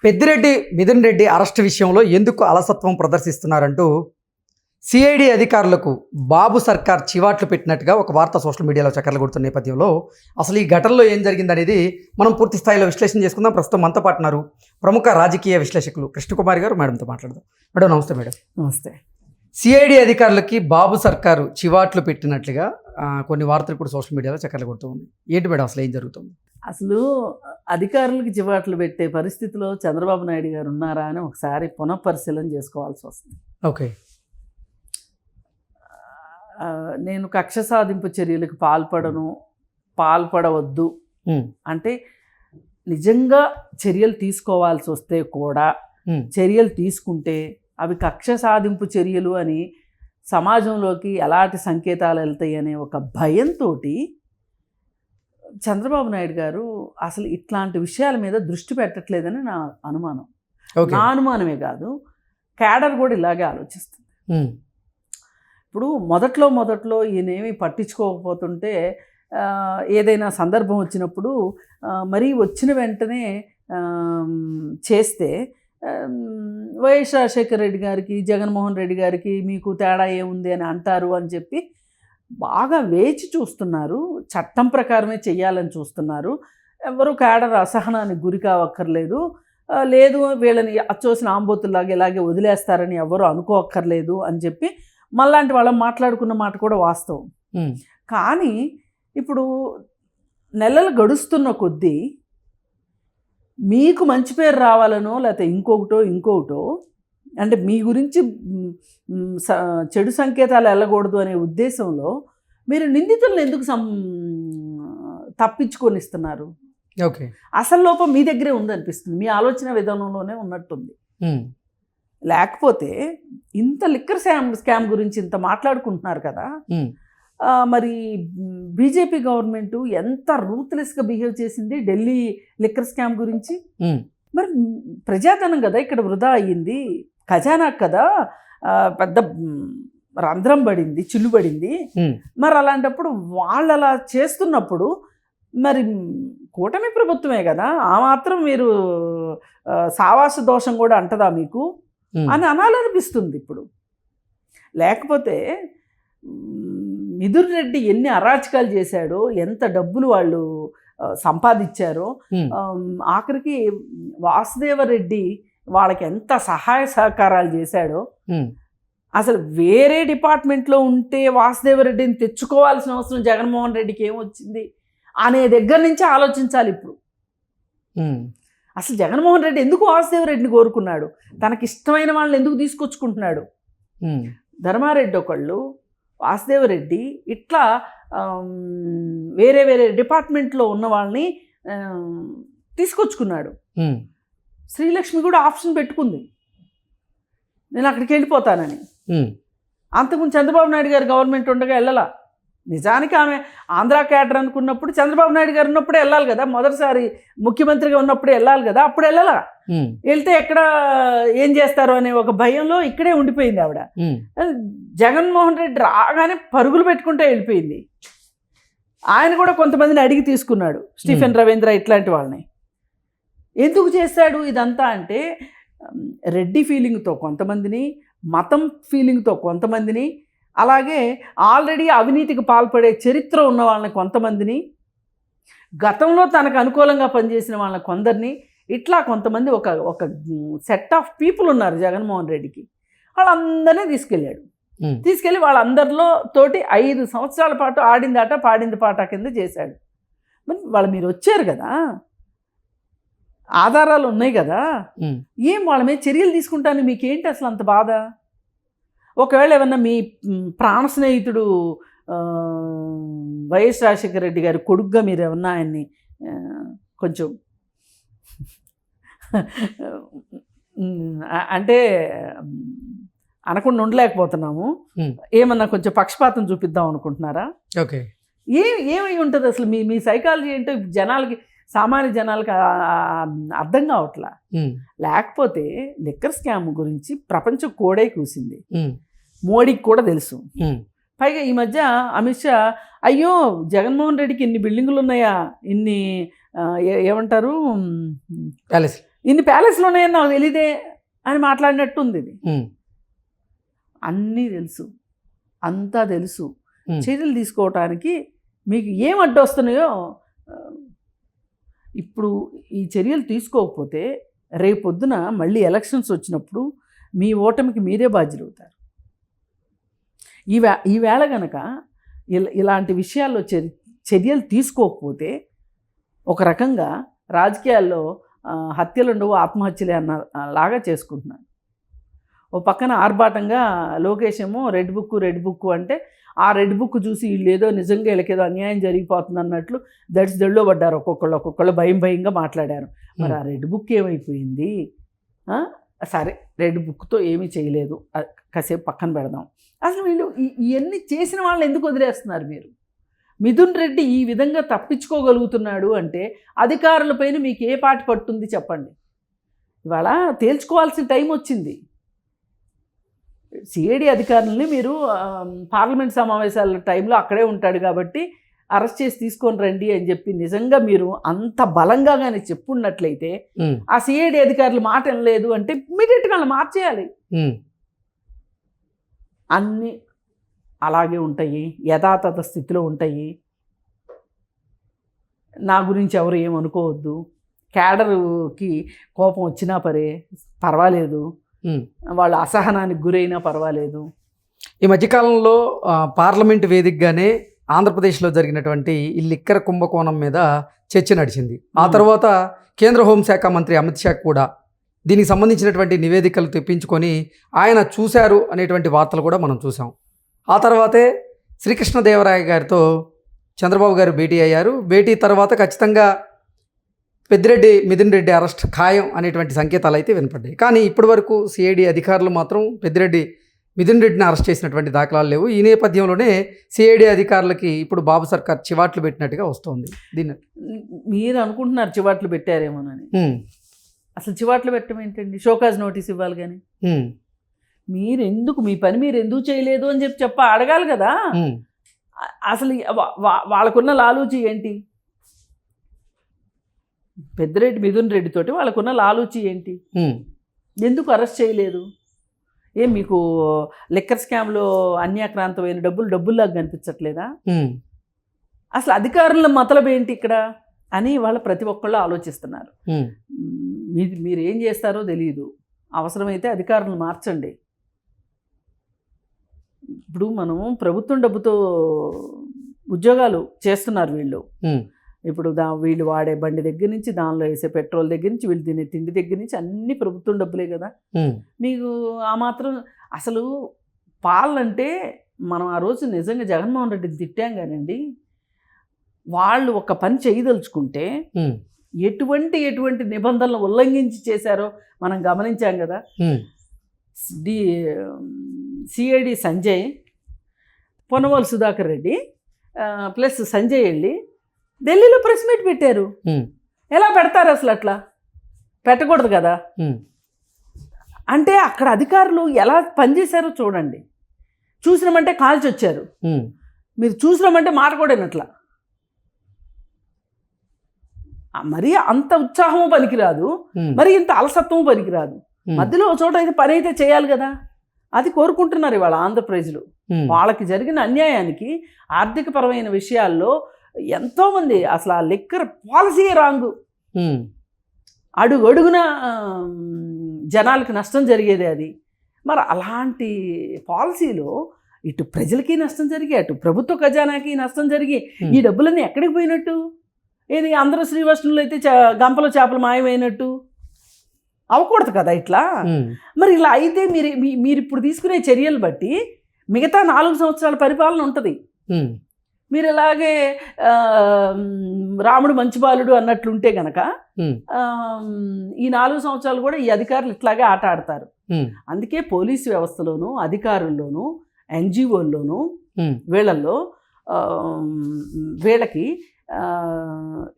Peddireddy Mithun Reddy arrest విషయంలో ఎందుకు అలసత్వం ప్రదర్శిస్తున్నారంటూ సిఐడి అధికారులకు బాబు సర్కార్ చివాట్లు పెట్టినట్టుగా ఒక వార్త సోషల్ మీడియాలో చక్కర్లు కొడుతున్న నేపథ్యంలో అసలు ఈ ఘటనలో ఏం జరిగిందనేది మనం పూర్తి స్థాయిలో విశ్లేషణ చేసుకుందాం. ప్రస్తుతం మనతో పాటు ఉన్నారు ప్రముఖ రాజకీయ విశ్లేషకులు కృష్ణకుమారి గారు. మేడంతో మాట్లాడదాం. మేడం నమస్తే. మేడం నమస్తే. సిఐడి అధికారులకి బాబు సర్కారు చివాట్లు పెట్టినట్లుగా కొన్ని వార్తలు ఇప్పుడు సోషల్ మీడియాలో చక్కర్లు కొడుతూ ఉంది. ఏంటి మేడం అసలు ఏం జరుగుతుంది? అసలు అధికారులకు చివాట్లు పెట్టే పరిస్థితిలో చంద్రబాబు నాయుడు గారు ఉన్నారా అని ఒకసారి పునఃపరిశీలన చేసుకోవాల్సి వస్తుంది. ఓకే. నేను కక్ష సాధింపు చర్యలకు పాల్పడవద్దు అంటే నిజంగా చర్యలు తీసుకోవాల్సి వస్తే కూడా చర్యలు తీసుకుంటే అవి కక్ష సాధింపు చర్యలు అని సమాజంలోకి ఎలాంటి సంకేతాలు వెళ్తాయి అనే ఒక భయంతో చంద్రబాబు నాయుడు గారు అసలు ఇట్లాంటి విషయాల మీద దృష్టి పెట్టట్లేదని నా అనుమానం. నా అనుమానమే కాదు, క్యాడర్ కూడా ఇలాగే ఆలోచిస్తుంది. ఇప్పుడు మొదట్లో ఈయనేమి పట్టించుకోకపోతుంటే ఏదైనా సందర్భం వచ్చినప్పుడు మరీ వచ్చిన వెంటనే చేస్తే వైఎస్ రాజశేఖర రెడ్డి గారికి జగన్మోహన్ రెడ్డి గారికి మీకు తేడా ఏముంది అని అంటారు అని చెప్పి బాగా వేచి చూస్తున్నారు. చట్టం ప్రకారమే చెయ్యాలని చూస్తున్నారు. ఎవరు క్యాడర్ అసహనానికి గురి కావక్కర్లేదు. లేదు వీళ్ళని అచ్చోసిన ఆంబోతుల్లాగా ఇలాగే వదిలేస్తారని ఎవరు అనుకోక్కర్లేదు అని చెప్పి మళ్ళాంటి వాళ్ళని మాట్లాడుకున్న మాట కూడా వాస్తవం. కానీ ఇప్పుడు నెలలు గడుస్తున్న కొద్దీ మీకు మంచి పేరు రావాలనో లేకపోతే ఇంకొకటో అంటే మీ గురించి చెడు సంకేతాలు వెళ్ళకూడదు అనే ఉద్దేశంలో మీరు నిందితులను ఎందుకు తప్పించుకొని ఇస్తున్నారు? ఓకే. అసలు లోపం మీ దగ్గరే ఉందనిపిస్తుంది. మీ ఆలోచన విధానంలోనే ఉన్నట్టుంది. లేకపోతే ఇంత లిక్కర్ స్కామ్ గురించి ఇంత మాట్లాడుకుంటున్నారు కదా, మరి బీజేపీ గవర్నమెంట్ ఎంత రూత్లెస్గా బిహేవ్ చేసింది ఢిల్లీ లిక్కర్ స్కామ్ గురించి. మరి ప్రజాధనం కదా ఇక్కడ వృధా అయ్యింది, ఖజానా కదా పెద్ద రంధ్రం పడింది, చిల్లు పడింది. మరి అలాంటప్పుడు వాళ్ళు అలా చేస్తున్నప్పుడు మరి కూటమి ప్రభుత్వమే కదా, ఆ మాత్రం మీరు సావాస దోషం కూడా అంటదా మీకు అని అనాలనిపిస్తుంది ఇప్పుడు. లేకపోతే మిథున్ రెడ్డి ఎన్ని అరాచకాలు చేశాడో, ఎంత డబ్బులు వాళ్ళు సంపాదించారో, ఆఖరికి వాసుదేవరెడ్డి వాళ్ళకి ఎంత సహాయ సహకారాలు చేశాడో. అసలు వేరే డిపార్ట్మెంట్లో ఉంటే వాసుదేవరెడ్డిని తెచ్చుకోవాల్సిన అవసరం జగన్మోహన్ రెడ్డికి ఏమొచ్చింది అనే దగ్గర నుంచి ఆలోచించాలి ఇప్పుడు. అసలు జగన్మోహన్ రెడ్డి ఎందుకు వాసుదేవరెడ్డిని కోరుకున్నాడు? తనకి ఇష్టమైన వాళ్ళని ఎందుకు తీసుకొచ్చుకుంటున్నాడు? ధర్మారెడ్డి ఒకళ్ళు, వాసుదేవరెడ్డి, ఇట్లా వేరే వేరే డిపార్ట్మెంట్లో ఉన్న వాళ్ళని తీసుకొచ్చుకున్నాడు. శ్రీలక్ష్మి కూడా ఆప్షన్ పెట్టుకుంది, నేను అక్కడికి వెళ్ళిపోతానని. అంతకుముందు చంద్రబాబు నాయుడు గారు గవర్నమెంట్ ఉండగా వెళ్ళలా. నిజానికి ఆమె ఆంధ్రా క్యాడర్ అనుకున్నప్పుడు చంద్రబాబు నాయుడు గారు ఉన్నప్పుడే వెళ్ళాలి కదా, మొదటిసారి ముఖ్యమంత్రిగా ఉన్నప్పుడే వెళ్ళాలి కదా, అప్పుడు వెళ్ళలా. వెళ్తే ఎక్కడ ఏం చేస్తారు అనే ఒక భయంలో ఇక్కడే ఉండిపోయింది ఆవిడ. జగన్మోహన్ రెడ్డి రాగానే పరుగులు పెట్టుకుంటే వెళ్ళిపోయింది. ఆయన కూడా కొంతమందిని అడిగి తీసుకున్నాడు, స్టీఫెన్ రవీంద్ర ఇట్లాంటి వాళ్ళని. ఎందుకు చేశాడు ఇదంతా అంటే రెడ్డి ఫీలింగ్తో కొంతమందిని, మతం ఫీలింగ్తో కొంతమందిని, అలాగే ఆల్రెడీ అవినీతికి పాల్పడే చరిత్ర ఉన్న వాళ్ళని కొంతమందిని, గతంలో తనకు అనుకూలంగా పనిచేసిన వాళ్ళని కొందరిని, ఇట్లా కొంతమంది ఒక సెట్ ఆఫ్ పీపుల్ ఉన్నారు జగన్మోహన్ రెడ్డికి. వాళ్ళందరినీ తీసుకెళ్ళి వాళ్ళందరిలో తోటి 5 సంవత్సరాల పాటు ఆడిందాట పాడింది పాట కింద చేశాడు. మరి మీరు వచ్చారు కదా, ఆధారాలు ఉన్నాయి కదా, ఏం వాళ్ళ మీద చర్యలు తీసుకుంటాను మీకేంటి అసలు అంత బాధ? ఒకవేళ ఏమన్నా మీ ప్రాణ స్నేహితుడు వైఎస్ రాజశేఖర రెడ్డి గారి కొడుకుగా మీరు ఏమన్నా ఆయన్ని కొంచెం అంటే అనకుండా ఉండలేకపోతున్నాము, ఏమన్నా కొంచెం పక్షపాతం చూపిద్దాం అనుకుంటున్నారా? ఓకే. ఏమై ఉంటుంది అసలు మీ సైకాలజీ ఏంటో జనాలకి, సామాన్య జనాలకి అర్థం కావట్లా. లేకపోతే లిక్కర్ స్కామ్ గురించి ప్రపంచం కోడై కూసింది, మోడీకి కూడా తెలుసు. పైగా ఈ మధ్య అమిత్ షా అయ్యో జగన్మోహన్ రెడ్డికి ఇన్ని బిల్డింగులు ఉన్నాయా, ఇన్ని ఏమంటారు ఇన్ని ప్యాలెస్లు ఉన్నాయని నాకు తెలియదే అని మాట్లాడినట్టు ఉంది ఇది. ఉమ్, అన్నీ తెలుసు, అంతా తెలుసు. Hmm. చర్యలు తీసుకోవటానికి మీకు ఏం అడ్డొస్తున్నాయో ఇప్పుడు ఈ చర్యలు తీసుకోకపోతే రేపొద్దున మళ్ళీ ఎలక్షన్స్ వచ్చినప్పుడు మీ ఓటమికి మీరే బాధ్యులవుతారు. ఈవేళ గనక ఇలాంటి విషయాల్లో చర్యలు తీసుకోకపోతే ఒక రకంగా రాజకీయాల్లో హత్యలు ఉండవు, ఆత్మహత్యలే అన్న లాగా చేసుకుంటున్నాను. ఓ పక్కన ఆర్భాటంగా లోకేష్ ఏమో రెడ్ బుక్ అంటే ఆ రెడ్ బుక్ చూసి వీళ్ళు ఏదో నిజంగా వీళ్ళకేదో అన్యాయం జరిగిపోతుంది అన్నట్లు దడిలో పడ్డారు. ఒక్కొక్కళ్ళు భయంగా మాట్లాడారు. మరి ఆ రెడ్ బుక్ ఏమైపోయింది? సరే, రెడ్ బుక్తో ఏమీ చేయలేదు, కాసేపు పక్కన పెడదాం. అసలు వీళ్ళు ఇవన్నీ చేసిన వాళ్ళు ఎందుకు వదిలేస్తున్నారు మీరు? మిథున్ రెడ్డి ఈ విధంగా తప్పించుకోగలుగుతున్నాడు అంటే అధికారులపైన మీకు ఏ పాటి పట్టుంది చెప్పండి. ఇవాళ తేల్చుకోవాల్సిన టైం వచ్చింది. సిఐడి అధికారులని మీరు పార్లమెంట్ సమావేశాల టైంలో అక్కడే ఉంటాడు కాబట్టి అరెస్ట్ చేసి తీసుకొని రండి అని చెప్పి నిజంగా మీరు అంత బలంగా కానీ చెప్పున్నట్లయితే ఆ సిఐడి అధికారులు మాట వినలేదు అంటే ఇమ్మీడియట్గా వాళ్ళు మార్చేయాలి. అన్నీ అలాగే ఉంటాయి, యథాతథ స్థితిలో ఉంటాయి. నా గురించి ఎవరు ఏమనుకోవద్దు, క్యాడర్కి కోపం వచ్చినా పర్వాలేదు, వాళ్ళ అసహనానికి గురైనా పర్వాలేదు. ఈ మధ్యకాలంలో పార్లమెంటు వేదికగానే ఆంధ్రప్రదేశ్లో జరిగినటువంటి ఈ లిక్కర్ కుంభకోణం మీద చర్చ నడిచింది. ఆ తర్వాత కేంద్ర హోంశాఖ మంత్రి అమిత్ షా కూడా దీనికి సంబంధించినటువంటి నివేదికలు తెప్పించుకొని ఆయన చూశారు అనేటువంటి వార్తలు కూడా మనం చూసాం. ఆ తర్వాతే శ్రీకృష్ణదేవరాయ గారితో చంద్రబాబు గారు భేటీ అయ్యారు. భేటీ తర్వాత ఖచ్చితంగా పెద్దిరెడ్డి మిథున్ రెడ్డి అరెస్ట్ ఖాయం అనేటువంటి సంకేతాలు అయితే వినపడ్డాయి. కానీ ఇప్పటి వరకు సిఐడి అధికారులు మాత్రం పెద్దిరెడ్డి మిథున్ రెడ్డిని అరెస్ట్ చేసినటువంటి దాఖలాలు లేవు. ఈ నేపథ్యంలోనే సిఐడి అధికారులకి ఇప్పుడు బాబు సర్కార్ చివాట్లు పెట్టినట్టుగా వస్తుంది. దీన్ని మీరు అనుకుంటున్నారు చివాట్లు పెట్టారేమోనని. అసలు చివాట్లు పెట్టడం ఏంటండి? షోకాజ్ నోటీస్ ఇవ్వాలి కానీ మీరు ఎందుకు మీ పని మీరు ఎందుకు చేయలేదు అని చెప్పి అడగాలి కదా. అసలు వాళ్ళకున్న లాలూచి ఏంటి? పెద్దిరెడ్డి మిథున్ రెడ్డి తోటి వాళ్ళకున్న లాలూచి ఏంటి? ఎందుకు అరెస్ట్ చేయలేదు? మీకు లిక్కర్ స్కామ్లో అన్యాక్రాంతమైన డబ్బుల్లాగా కనిపించట్లేదా? అసలు అధికారుల మతలబు ఏంటి ఇక్కడ అని వాళ్ళు ప్రతి ఒక్కళ్ళు ఆలోచిస్తున్నారు. మీరు ఏం చేస్తారో తెలియదు. అవసరమైతే అధికారులను మార్చండి. ఇప్పుడు మనం ప్రభుత్వం డబ్బుతో ఉద్యోగాలు చేస్తున్నారు వీళ్ళు. ఇప్పుడు వీళ్ళు వాడే బండి దగ్గర నుంచి, దానిలో వేసే పెట్రోల్ దగ్గర నుంచి, వీళ్ళు తినే తిండి దగ్గర నుంచి అన్ని ప్రభుత్వం డబ్బులే కదా. మీకు ఆ మాత్రం అసలు పాలంటే మనం ఆ రోజు నిజంగా జగన్మోహన్ రెడ్డిని తిట్టాం కానండి. వాళ్ళు ఒక పని చేయదలుచుకుంటే ఎటువంటి నిబంధనలు ఉల్లంఘించి చేశారో మనం గమనించాం కదా. సిఐడి సంజయ్, పొన్నవాళ్ళు సుధాకర్ రెడ్డి ప్లస్ సంజయ్ వెళ్ళి ఢిల్లీలో ప్రెస్ మీట్ పెట్టారు. ఎలా పెడతారు? అసలు అట్లా పెట్టకూడదు కదా. అంటే అక్కడ అధికారులు ఎలా పనిచేశారో చూడండి. చూసినామంటే కాల్చి వచ్చారు, మీరు చూసినామంటే మాట కూడా వినట్లా. మరి అంత ఉత్సాహము పనికిరాదు, మరి ఇంత అలసత్వము పనికిరాదు. మధ్యలో చోట అయితే పని అయితే చేయాలి కదా. అది కోరుకుంటున్నారు ఇవాళ ఆంధ్రప్రజలు. వాళ్ళకి జరిగిన అన్యాయానికి ఆర్థికపరమైన విషయాల్లో ఎంతోమంది అసలు ఆ లిక్కర్ పాలసీ రాంగు, అడుగున జనాలకి నష్టం జరిగేది అది. మరి అలాంటి పాలసీలో ఇటు ప్రజలకి నష్టం జరిగి, అటు ప్రభుత్వ ఖజానాకి నష్టం జరిగి ఈ డబ్బులన్నీ ఎక్కడికి పోయినట్టు? ఏది అందరూ శ్రీవైష్ణవులు అయితే గంపలో చేపలు మాయమైనట్టు అవ్వకూడదు కదా ఇట్లా. మరి ఇలా అయితే మీరు ఇప్పుడు తీసుకునే చర్యలు బట్టి మిగతా 4 సంవత్సరాల పరిపాలన ఉంటుంది. మీరు ఇలాగే రాముడు మంచి బాలుడు అన్నట్లుంటే గనక ఈ 4 సంవత్సరాలు కూడా ఈ అధికారులు ఇట్లాగే ఆట ఆడతారు. అందుకే పోలీసు వ్యవస్థలోను, అధికారుల్లోనూ, ఎన్జిఓల్లోనూ వీళ్ళల్లో వీళ్ళకి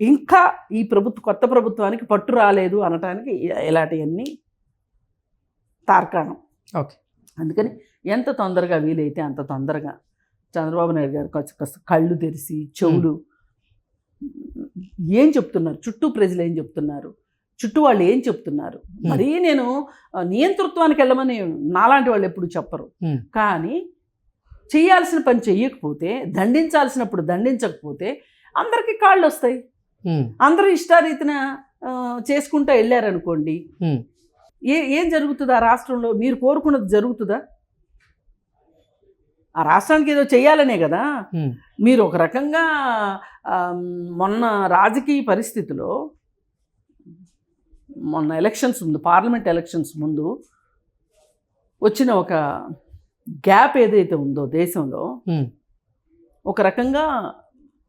ఇంకా ఈ కొత్త ప్రభుత్వానికి పట్టు రాలేదు అనటానికి ఇలాంటివన్నీ తార్కాణం. ఓకే, అందుకని ఎంత తొందరగా వీలైతే అంత తొందరగా చంద్రబాబు నాయుడు గారు కళ్ళు తెరిచి చెవులు ఏం చెప్తున్నారు, చుట్టూ ప్రజలు ఏం చెప్తున్నారు, చుట్టూ వాళ్ళు ఏం చెప్తున్నారు. మరీ నేను నియంతృత్వానికి వెళ్ళమని నాలాంటి వాళ్ళు ఎప్పుడు చెప్పరు. కానీ చేయాల్సిన పని చెయ్యకపోతే, దండించాల్సినప్పుడు దండించకపోతే అందరికీ కాళ్ళు వస్తాయి. అందరూ ఇష్టారీతిన చేసుకుంటూ వెళ్ళారనుకోండి, ఏం జరుగుతుంది ఆ రాష్ట్రంలో? మీరు కోరుకున్నది జరుగుతుందా? ఆ రాష్ట్రానికి ఏదో చేయాలనే కదా. మీరు ఒక రకంగా మొన్న రాజకీయ పరిస్థితిలో, మొన్న ఎలక్షన్స్ ముందు, పార్లమెంట్ ఎలక్షన్స్ ముందు వచ్చిన ఒక గ్యాప్ ఏదైతే ఉందో దేశంలో, ఒక రకంగా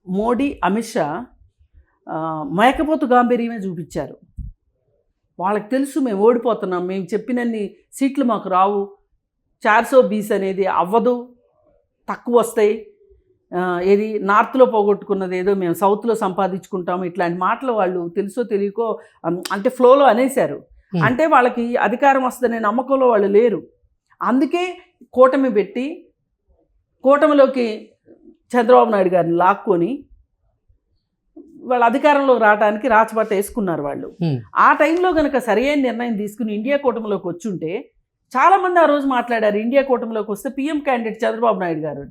మోడీ, అమిత్ షా మేకపోతు గాంభీర్యమే చూపించారు. వాళ్ళకి తెలుసు మేము ఓడిపోతున్నాం, మేము చెప్పినన్ని సీట్లు మాకు రావు, 420 అనేది అవ్వదు, తక్కువ వస్తాయి, ఏది నార్త్లో పోగొట్టుకున్నది ఏదో మేము సౌత్లో సంపాదించుకుంటాము, ఇట్లాంటి మాటలు వాళ్ళు తెలుసో తెలియకో అంటే ఫ్లోలో అనేశారు. అంటే వాళ్ళకి అధికారం వస్తుందనే నమ్మకంలో వాళ్ళు లేరు. అందుకే కూటమి పెట్టి, కూటమిలోకి చంద్రబాబు నాయుడు గారిని లాక్కొని వాళ్ళ అధికారంలో రావడానికి రాచబాట వేసుకున్నారు వాళ్ళు. ఆ టైంలో కనుక సరైన నిర్ణయం తీసుకుని ఇండియా కూటమిలోకి వచ్చుంటే, చాలామంది ఆ రోజు మాట్లాడారు, ఇండియా కూటమిలోకి వస్తే పీఎం క్యాండిడేట్ చంద్రబాబు నాయుడు గారు.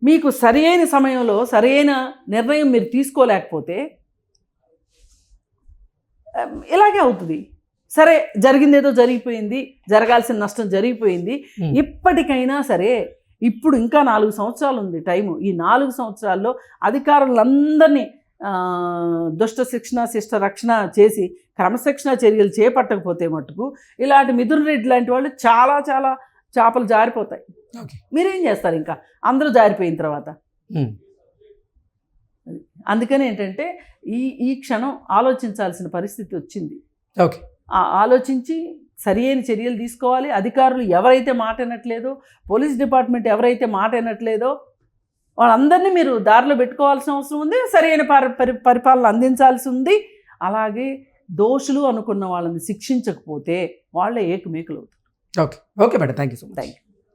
మీకు సరైన సమయంలో సరైన నిర్ణయం మీరు తీసుకోలేకపోతే ఇలాగే అవుతుంది. సరే, జరిగిందేదో జరిగిపోయింది, జరగాల్సిన నష్టం జరిగిపోయింది. ఇప్పటికైనా సరే, ఇప్పుడు ఇంకా 4 సంవత్సరాలు ఉంది టైము. ఈ 4 సంవత్సరాల్లో అధికారులందరినీ దుష్ట శిక్షణ, శిష్ట రక్షణ చేసి క్రమశిక్షణ చర్యలు చేపట్టకపోతే మటుకు ఇలాంటి మిథున్ రెడ్డి లాంటి వాళ్ళు చాలా చాలా చేపలు జారిపోతాయి. మీరేం చేస్తారు ఇంకా అందరూ జారిపోయిన తర్వాత? అందుకని ఏంటంటే ఈ క్షణం ఆలోచించాల్సిన పరిస్థితి వచ్చింది. ఓకే, ఆలోచించి సరియైన చర్యలు తీసుకోవాలి. అధికారులు ఎవరైతే మాట వినట్లేదో, పోలీస్ డిపార్ట్మెంట్ ఎవరైతే మాట వినట్లేదో వాళ్ళందరినీ మీరు దారిలో పెట్టుకోవాల్సిన అవసరం ఉంది. సరైన పరిపాలన అందించాల్సి ఉంది. అలాగే దోషులు అనుకున్న వాళ్ళని శిక్షించకపోతే వాళ్ళే ఏకమేకులు అవుతారు. Okay madam, thank you so much. Thank you.